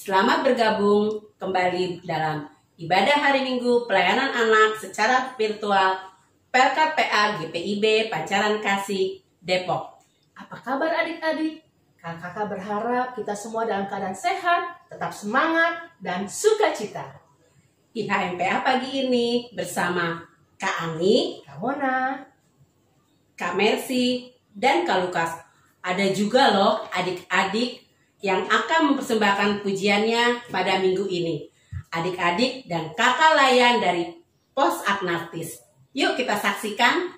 Selamat bergabung kembali dalam ibadah hari Minggu pelayanan anak secara virtual Pelkat PA GPIB Pancaran Kasih Depok. Apa kabar adik-adik? Kakak berharap kita semua dalam keadaan sehat, tetap semangat, dan sukacita. IHMPA pagi ini bersama Kak Ani, Kak Mona, Kak Mercy, dan Kak Lukas. Ada juga loh adik-adik yang akan mempersembahkan pujiannya pada minggu ini. Adik-adik dan kakak layan dari Pos Agnatis. Yuk kita saksikan.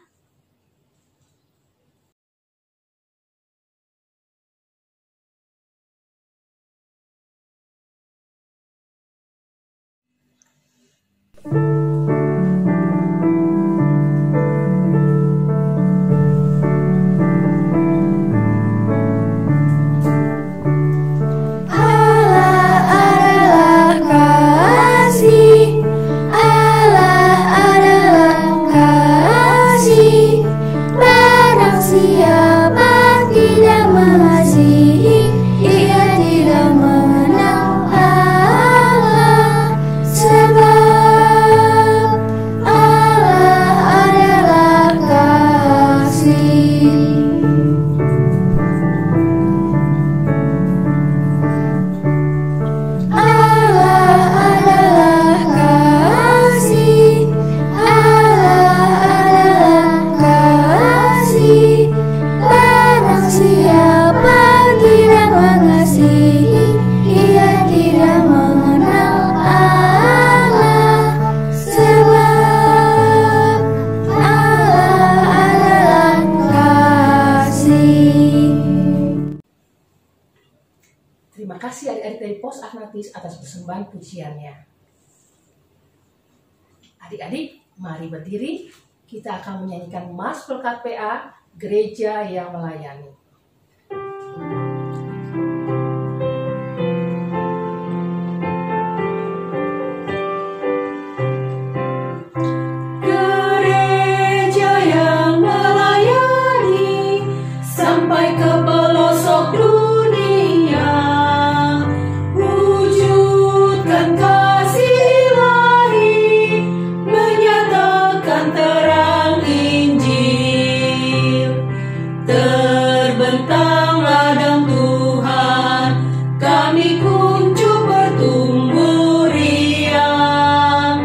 terima kasih adik-adik dari Pos Agnatis atas persembahan pujiannya. Adik-adik, mari berdiri. Kita akan menyanyikan Mas Pelkat PA, Gereja yang Melayani. Gereja yang melayani sampai ke pelosok dunia, wujudkan kasih ilahi, menyatakan terang Injil. Terbentang ladang Tuhan, kami kuncup bertumbuh riang.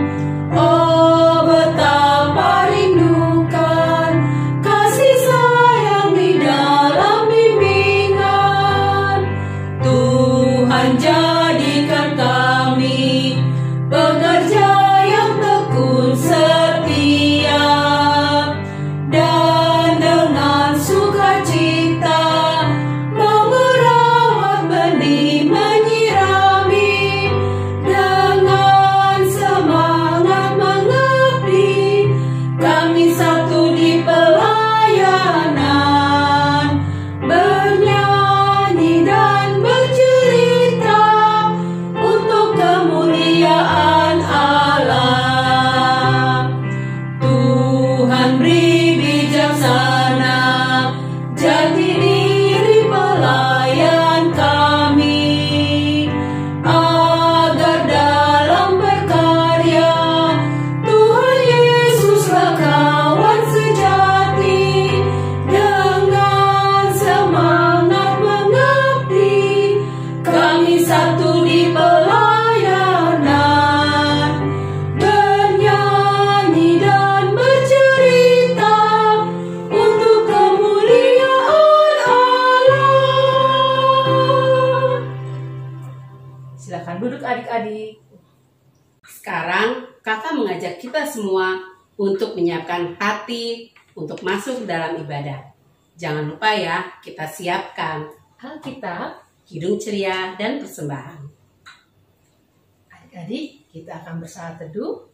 Oh, betapa rindukan kasih sayang di dalam bimbingan. Tuhan jadikan kami pekerja yang tekun setia, dan dengan sukacita mau merawat benih, menyirami, dengan semangat mengabdi. Kami satu di pelayanan, bernyanyi dan bercerita untuk kemuliaan Allah. Tuhan beri bijaksana jati diri pelayan kami, agar dalam berkarya Tuhan Yesuslah kawan sejati. Dengan semangat mengabdi, kami satu di pelayanan, bernyanyi dan bercerita untuk kemuliaan Allah. Silakan duduk adik-adik. Sekarang kakak mengajak kita semua untuk menyiapkan hati untuk masuk dalam ibadah. Jangan lupa ya, kita siapkan Alkitab, hidung ceria dan persembahan. adik-adik, kita akan bersaat teduh.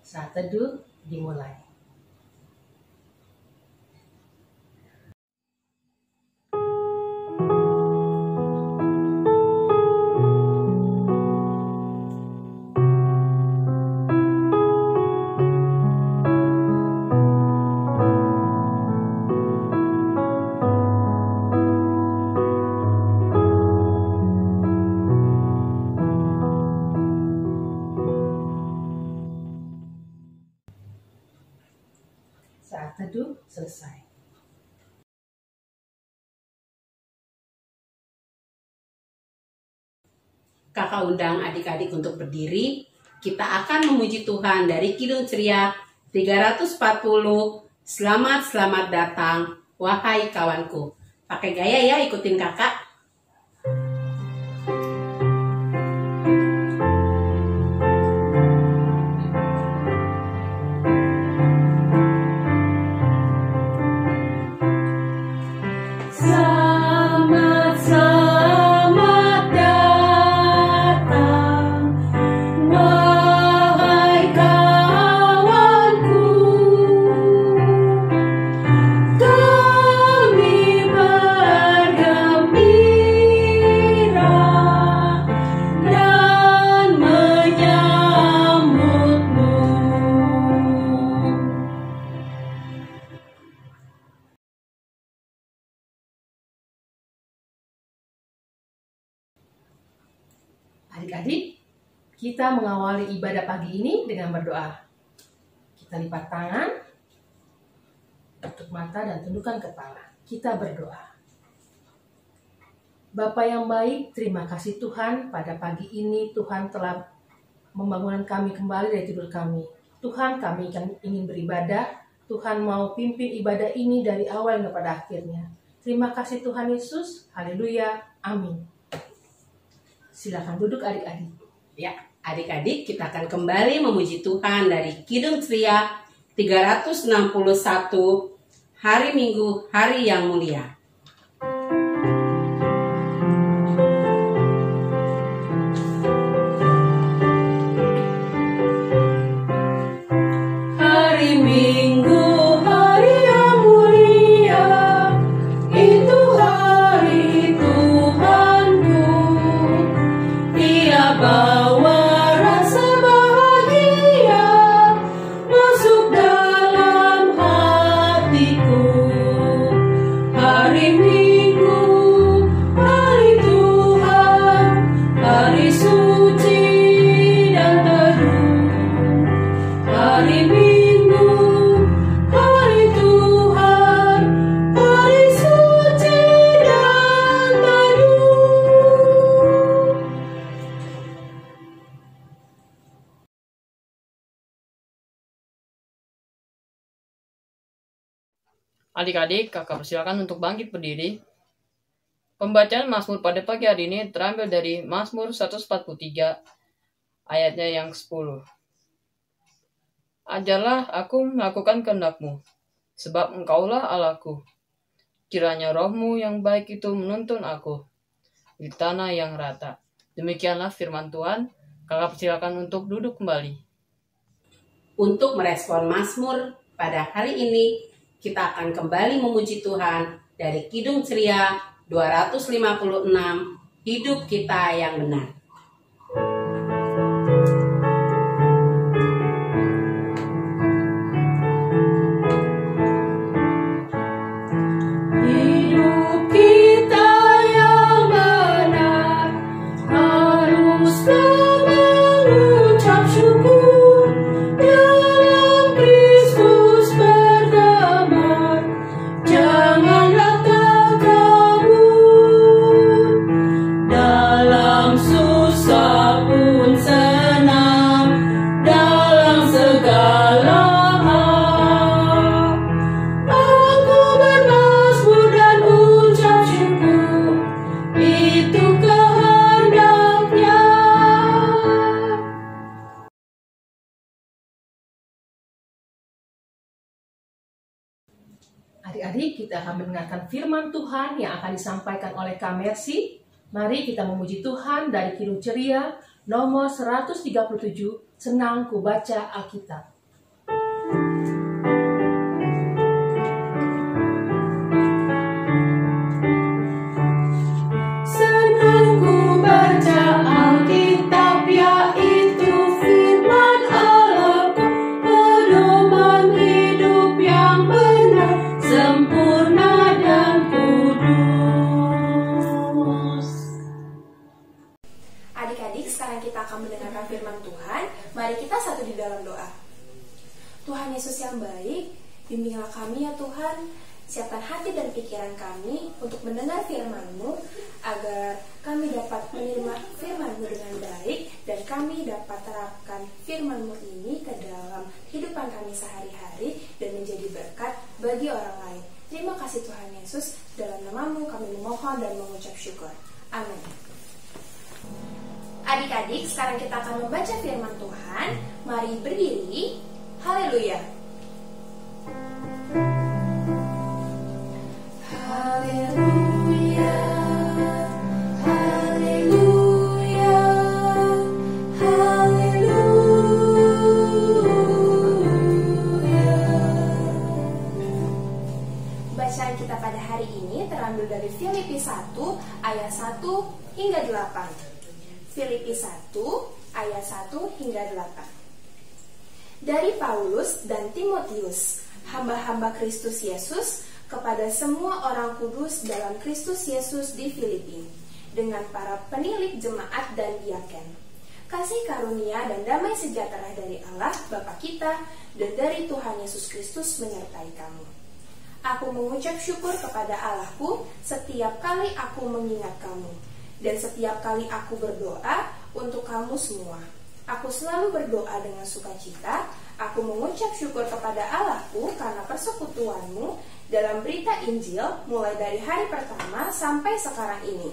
Saat teduh dimulai. selesai. Kakak undang adik-adik untuk berdiri. Kita akan memuji Tuhan dari Kidung Ceria 340. Selamat datang, wahai kawanku. Pakai gaya ya, ikutin kakak. Adik-adik, kita mengawali ibadah pagi ini dengan berdoa. Kita lipat tangan, tutup mata dan tundukkan kepala. Kita berdoa. Bapa yang baik, terima kasih Tuhan pada pagi ini Tuhan telah membangunkan kami kembali dari tidur kami. Tuhan, kami ingin beribadah. Tuhan mau pimpin ibadah ini dari awal hingga pada akhirnya. Terima kasih Tuhan Yesus. Haleluya. Amin. Silakan duduk adik-adik. Ya, adik-adik, kita akan kembali memuji Tuhan dari Kidung Ceria 361, hari Minggu, hari yang mulia. Hari Minggu, hari yang mulia, itu hari Tuhanku. Ia bawa rasa bahagia masuk dalam hatiku. Hari Minggu, hari Tuhan, hari suci dan teduh. Hari Minggu, hari Tuhan, hari suci dan teduh. Adik-adik, kakak persilakan untuk bangkit berdiri. Pembacaan Mazmur pada pagi hari ini terambil dari Mazmur 143, ayatnya yang 10. Ajarlah aku melakukan kehendak-Mu, sebab Engkaulah Allahku. Kiranya roh-Mu yang baik itu menuntun aku di tanah yang rata. Demikianlah firman Tuhan. Kakak persilakan untuk duduk kembali. Untuk merespon Mazmur pada hari ini, kita akan kembali memuji Tuhan dari Kidung Ceria 256, hidup kita yang benar. Hidup kita yang benar haruslah mengucap syukur, dalam Kristus berdamai, janganlah takabur, dalam susah pun senang, dalam segala hal. Aku bermazmur dan ucap syukur, itu kehendak-Nya. Adik-adik, kita akan mendengarkan firman Tuhan yang akan disampaikan oleh Kak Mercy. Mari kita memuji Tuhan dari Kidung Ceria nomor 137, Senang Ku Baca Alkitab. Senang ku baca Alkitab, yaitu firman Allah-Ku, pedoman hidup yang benar, sempurna dan kudus. Adik-adik, sekarang kita akan mendengarkan firman Tuhan. Mari kita satu di dalam doa. Tuhan Yesus yang baik, Bimbinglah kami ya Tuhan, siapkan hati dan pikiran kami untuk mendengar firman-Mu, agar kami dapat menerima firman-Mu dengan baik, dan kami dapat terapkan firman-Mu ini ke dalam kehidupan kami sehari-hari, dan menjadi berkat bagi orang lain. Terima kasih Tuhan Yesus, dalam nama-Mu kami memohon dan mengucap syukur. Amin. Adik-adik, sekarang kita akan membaca firman Tuhan. Mari berdiri. Haleluya. Haleluya, haleluya, haleluya. Bacaan kita pada hari ini terambil dari Filipi 1 ayat 1 hingga 8. Filipi 1 ayat 1 hingga 8. Dari Paulus dan Timotius, hamba-hamba Kristus Yesus, kepada semua orang kudus dalam Kristus Yesus di Filipi, dengan para penilik jemaat dan diaken. Kasih karunia dan damai sejahtera dari Allah Bapa kita dan dari Tuhan Yesus Kristus menyertai kamu. Aku mengucap syukur kepada Allahku setiap kali aku mengingat kamu, dan setiap kali aku berdoa untuk kamu semua. Aku selalu berdoa dengan sukacita. Aku mengucap syukur kepada Allahku karena persekutuanmu dalam berita Injil mulai dari hari pertama sampai sekarang ini.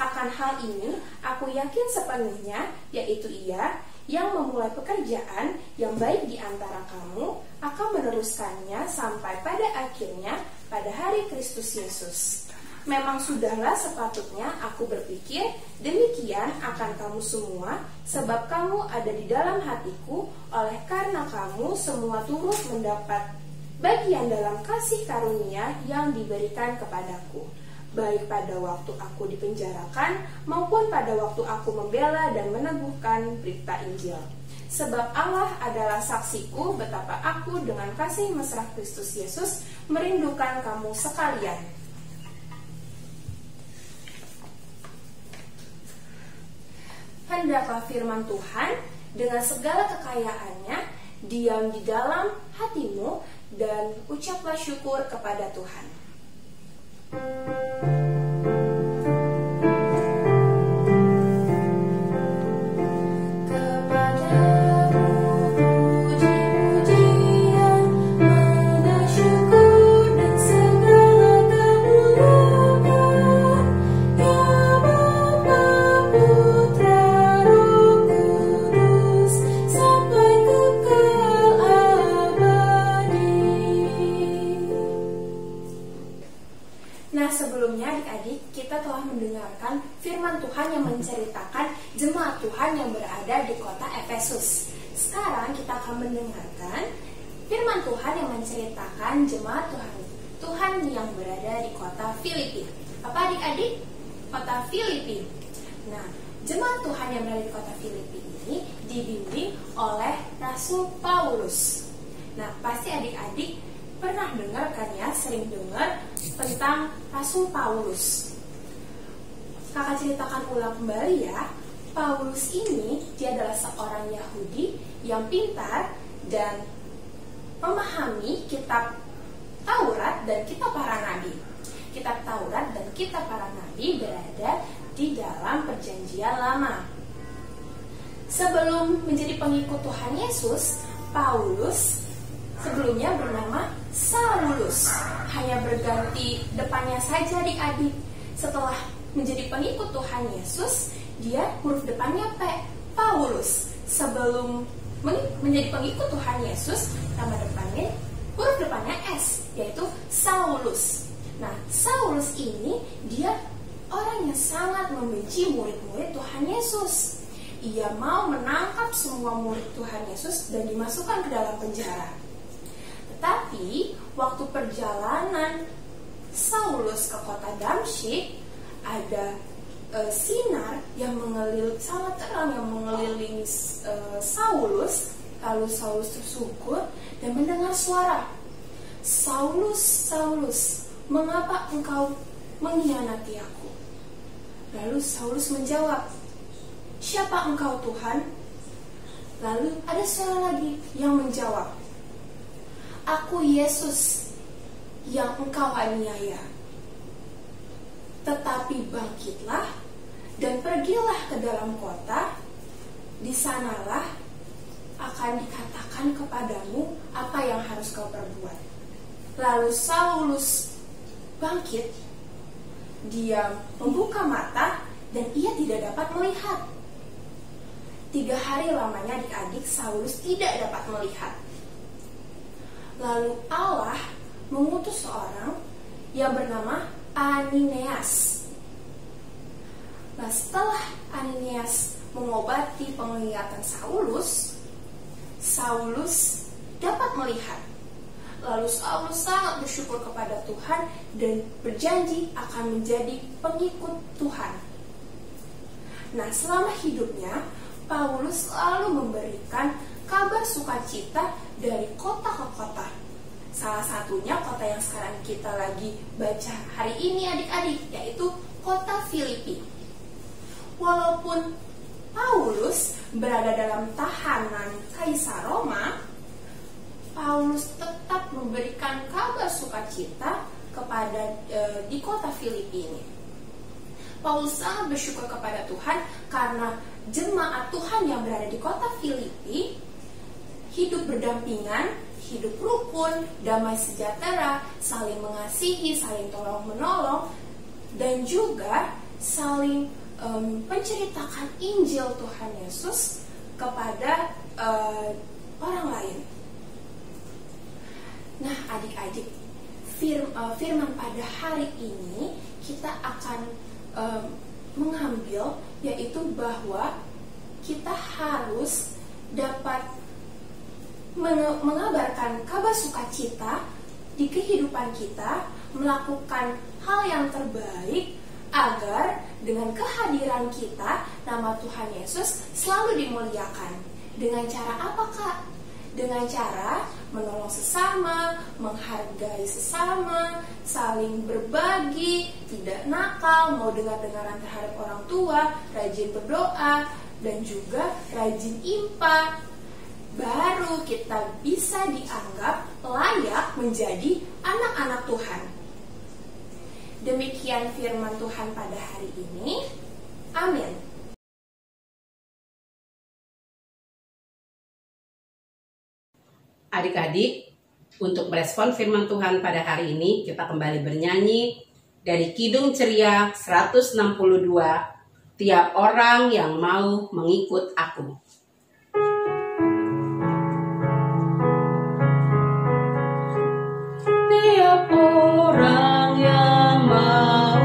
Akan hal ini aku yakin sepenuhnya, yaitu Ia yang memulai pekerjaan yang baik di antara kamu akan meneruskannya sampai pada akhirnya pada hari Kristus Yesus. Memang sudahlah sepatutnya aku berpikir demikian akan kamu semua, sebab kamu ada di dalam hatiku, oleh karena kamu semua turut mendapat bagian dalam kasih karunia yang diberikan kepadaku, baik pada waktu aku dipenjarakan maupun pada waktu aku membela dan meneguhkan berita Injil. Sebab Allah adalah saksiku betapa aku dengan kasih mesra Kristus Yesus merindukan kamu sekalian. Hendaklah firman Tuhan dengan segala kekayaannya diam di dalam hatimu, dan ucaplah syukur kepada Tuhan. Nah, sebelumnya adik-adik, kita telah mendengarkan firman Tuhan yang menceritakan jemaat Tuhan yang berada di kota Efesus. Sekarang kita akan mendengarkan firman Tuhan yang menceritakan jemaat Tuhan yang berada di kota Filipi. Apa adik-adik? Kota Filipi. Nah, jemaat Tuhan yang berada di kota Filipi ini dibimbing oleh Rasul Paulus. Nah, pasti adik-adik pernah dengar kan ya, sering dengar tentang Rasul Paulus. Kakak ceritakan ulang kembali ya. Paulus ini dia adalah seorang Yahudi yang pintar dan memahami kitab Taurat dan kitab para nabi. Kitab Taurat dan kitab para nabi berada di dalam Perjanjian Lama. Sebelum menjadi pengikut Tuhan Yesus, Paulus sebelumnya bernama Saulus, hanya berganti depannya saja adik-adik. Setelah menjadi pengikut Tuhan Yesus, dia huruf depannya P, Paulus. Sebelum menjadi pengikut Tuhan Yesus, nama depannya huruf depannya S, yaitu Saulus. Nah, Saulus ini dia orang yang sangat membenci murid-murid Tuhan Yesus. Ia mau menangkap semua murid Tuhan Yesus dan dimasukkan ke dalam penjara. Tetapi waktu perjalanan Saulus ke kota Damsyik, ada sinar yang sangat terang yang mengelilingi Saulus. Lalu Saulus tersungkur dan mendengar suara, "Saulus, Saulus, mengapa engkau mengkhianati aku?" Lalu Saulus menjawab, "Siapa engkau Tuhan?" Lalu ada suara lagi yang menjawab, Aku Yesus yang engkau aniaya. Tetapi bangkitlah dan pergilah ke dalam kota, di sanalah akan dikatakan kepadamu apa yang harus kau perbuat. Lalu Saulus bangkit, dia membuka mata dan ia tidak dapat melihat. 3 hari lamanya adik-adik Saulus tidak dapat melihat. Lalu Allah mengutus seorang yang bernama Ananias. Nah, setelah Ananias mengobati penglihatan Saulus, Saulus dapat melihat. Lalu Saulus sangat bersyukur kepada Tuhan dan berjanji akan menjadi pengikut Tuhan. Nah, selama hidupnya Paulus selalu memberikan kabar sukacita dari kota ke kota. Salah satunya kota yang sekarang kita lagi baca hari ini adik-adik, yaitu kota Filipi. Walaupun Paulus berada dalam tahanan Kaisar Roma, Paulus tetap memberikan kabar sukacita kepada di kota Filipi ini. Paulus sangat bersyukur kepada Tuhan karena jemaat Tuhan yang berada di kota Filipi hidup berdampingan, hidup rukun, damai sejahtera, saling mengasihi, saling tolong-menolong, dan juga saling menceritakan Injil Tuhan Yesus kepada orang lain. Nah, adik-adik, firman pada hari ini kita akan mengambil, yaitu bahwa kita harus dapat mengabarkan kabar sukacita di kehidupan kita, melakukan hal yang terbaik agar dengan kehadiran kita nama Tuhan Yesus selalu dimuliakan. Dengan cara apa, Kak? Dengan cara menolong sesama, menghargai sesama, saling berbagi, tidak nakal, mau dengar-dengaran terhadap orang tua, rajin berdoa, dan juga rajin impa. Baru kita bisa dianggap layak menjadi anak-anak Tuhan. Demikian firman Tuhan pada hari ini. Amin. Adik-adik, untuk merespon firman Tuhan pada hari ini, kita kembali bernyanyi dari Kidung Ceria 162, Tiap Orang Yang Mau Mengikut Aku. Tiap orang yang mau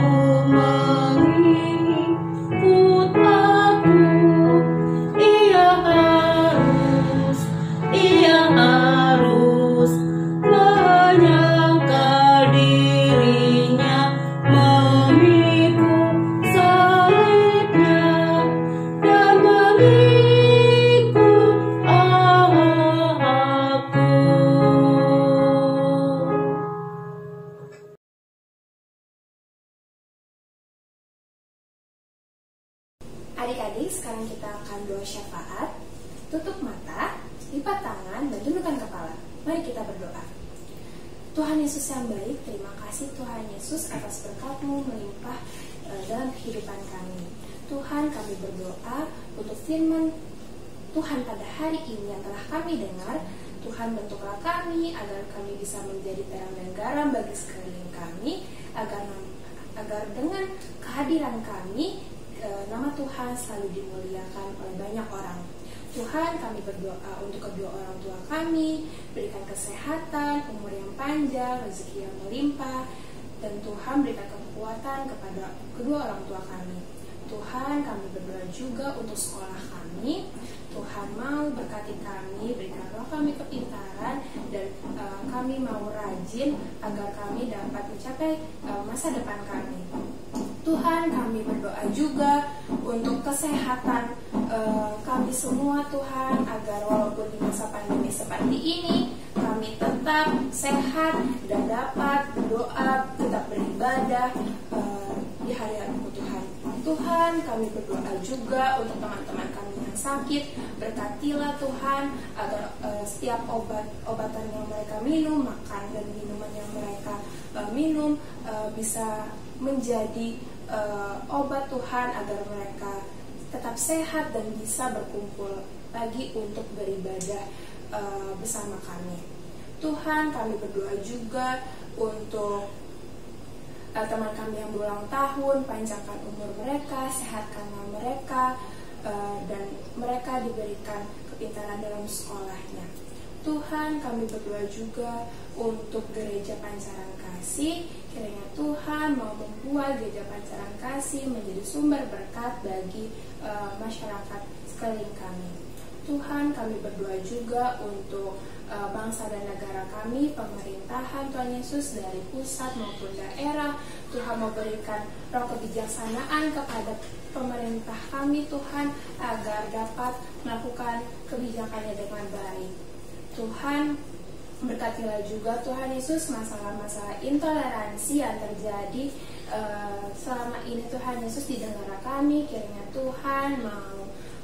mengikut aku, ia harus menyangkal dirinya, memikul salibnya, dan mengikut aku. Adik-adik, sekarang kita akan doa syafaat. Tutup mata, lipat tangan, dan tundukkan kepala. Mari kita berdoa. Tuhan Yesus yang baik, terima kasih Tuhan Yesus atas berkat-Mu melimpah dalam kehidupan kami. Tuhan, kami berdoa untuk firman Tuhan pada hari ini yang telah kami dengar. Tuhan, bentuklah kami agar kami bisa menjadi terang dan garam bagi sekeliling kami, agar dengan kehadiran kami nama Tuhan selalu dimuliakan oleh banyak orang. Tuhan, kami berdoa untuk kedua orang tua kami, berikan kesehatan, umur yang panjang, rezeki yang melimpah, dan Tuhan berikan kekuatan kepada kedua orang tua kami. Tuhan, kami berdoa juga untuk sekolah kami. Tuhan mau berkati kami, berikan roh kami kepintaran, dan kami mau rajin agar kami dapat mencapai masa depan kami. Tuhan, kami berdoa juga untuk kesehatan kami semua Tuhan, agar walaupun di masa pandemi seperti ini kami tetap sehat dan dapat berdoa, tetap beribadah di hari-hari Tuhan. Tuhan, kami berdoa juga untuk teman-teman kami yang sakit. Berkatilah Tuhan agar setiap obat-obatan yang mereka minum, makan dan minuman yang mereka minum bisa menjadi obat Tuhan, agar mereka tetap sehat dan bisa berkumpul lagi untuk beribadah bersama kami. Tuhan, kami berdoa juga untuk teman kami yang berulang tahun, panjangkan umur mereka, sehatkanlah mereka, dan mereka diberikan kepintaran dalam sekolahnya. Tuhan, kami berdoa juga untuk Gereja Pancaran Kasih. Kiranya Tuhan mau membuat Gereja Pancaran Kasih menjadi sumber berkat bagi masyarakat sekeliling kami. Tuhan, kami berdoa juga untuk bangsa dan negara kami, pemerintahan Tuhan Yesus dari pusat maupun daerah. Tuhan memberikan roh kebijaksanaan kepada pemerintah kami Tuhan, agar dapat melakukan kebijakannya dengan baik. Tuhan, berkatilah juga Tuhan Yesus masalah-masalah intoleransi yang terjadi selama ini Tuhan Yesus di negara kami. Kiranya Tuhan mau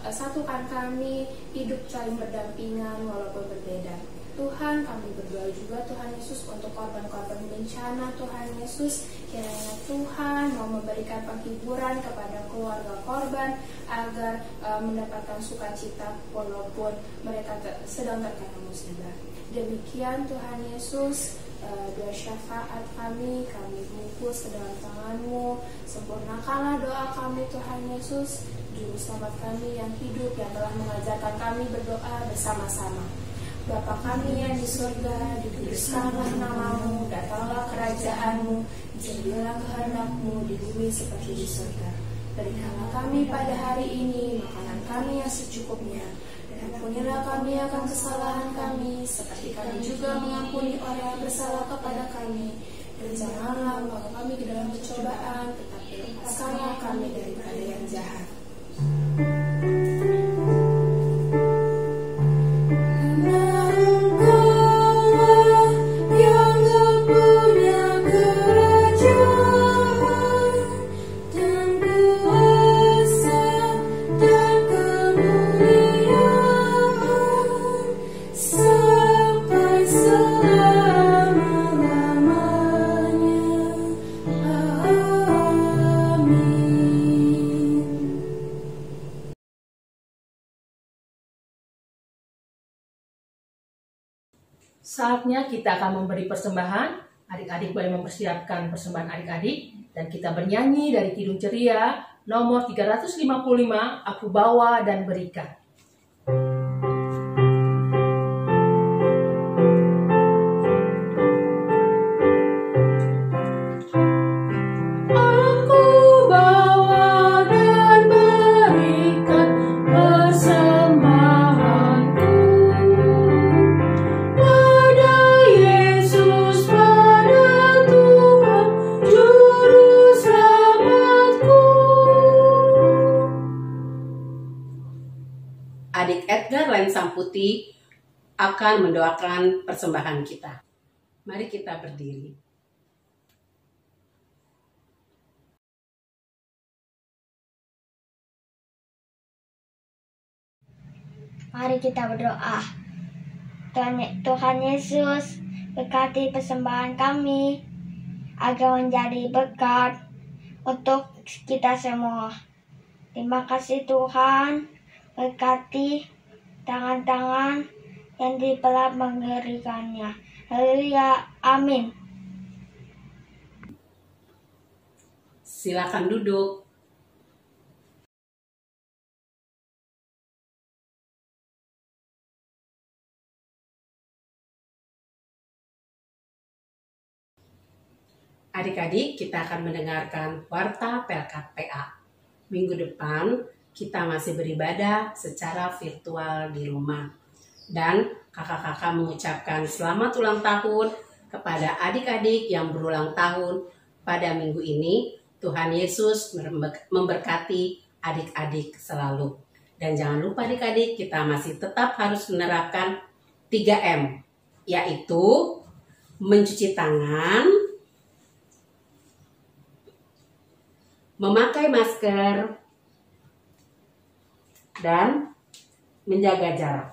satukan kami, hidup saling berdampingan walaupun berbeda. Tuhan, kami berdoa juga Tuhan Yesus untuk korban-korban bencana Tuhan Yesus. Kiranya Tuhan mau memberikan penghiburan kepada keluarga korban, agar mendapatkan sukacita walaupun mereka sedang terkena musibah. Demikian Tuhan Yesus, doa syafaat kami bungkus ke dalam tangan-Mu. Sempurnakanlah doa kami Tuhan Yesus, Juru Selamat kami yang hidup, yang telah mengajarkan kami berdoa bersama-sama. Bapa kami yang di surga, dikuduskanlah nama-Mu, datanglah kerajaan-Mu, jadilah kehendak-Mu di bumi seperti di surga. Berikanlah kami pada hari ini makanan kami yang secukupnya, dan ampunilah kami akan kesalahan kami, seperti kami juga mengampuni orang yang bersalah kepada kami. Dan janganlah membawa kami ke dalam pencobaan, tetapi lepaskanlah kami daripada yang jahat. Saatnya kita akan memberi persembahan. Adik-adik boleh mempersiapkan persembahan adik-adik, dan kita bernyanyi dari Kidung Ceria nomor 355, Aku Bawa dan Berikan. Adik Edgar Lensam Putih akan mendoakan persembahan kita. Mari kita berdiri. Mari kita berdoa. Tuhan Yesus, berkati persembahan kami agar menjadi berkat untuk kita semua. Terima kasih Tuhan, berkati tangan-tangan yang telah memberikannya. Haleluya, amin. Silakan duduk. Adik-adik, kita akan mendengarkan Warta Pelkat PA. Minggu depan kita masih beribadah secara virtual di rumah. Dan kakak-kakak mengucapkan selamat ulang tahun kepada adik-adik yang berulang tahun pada minggu ini. Tuhan Yesus memberkati adik-adik selalu. Dan jangan lupa adik-adik, kita masih tetap harus menerapkan 3M, yaitu mencuci tangan, memakai masker, dan menjaga jarak.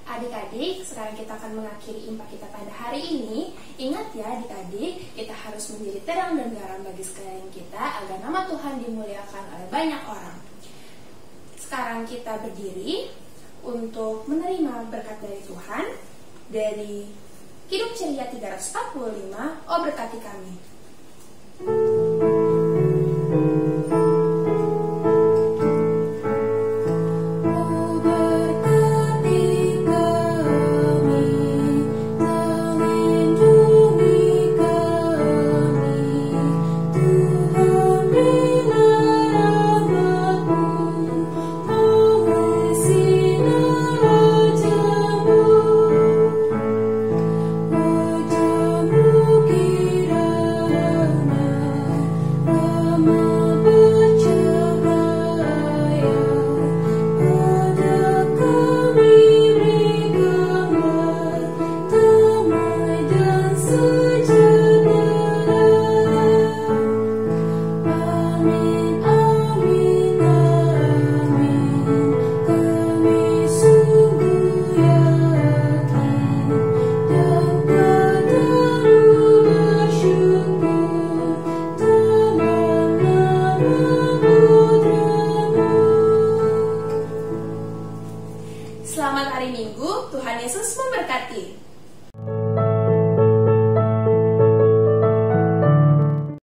Adik-adik, sekarang kita akan mengakhiri impak kita pada hari ini. Ingat ya adik-adik, kita harus menjadi terang dan garam bagi sekeliling kita agar nama Tuhan dimuliakan oleh banyak orang. Sekarang kita berdiri untuk menerima berkat dari Tuhan. Dari Hidup Ceria 345, Oh berkati kami.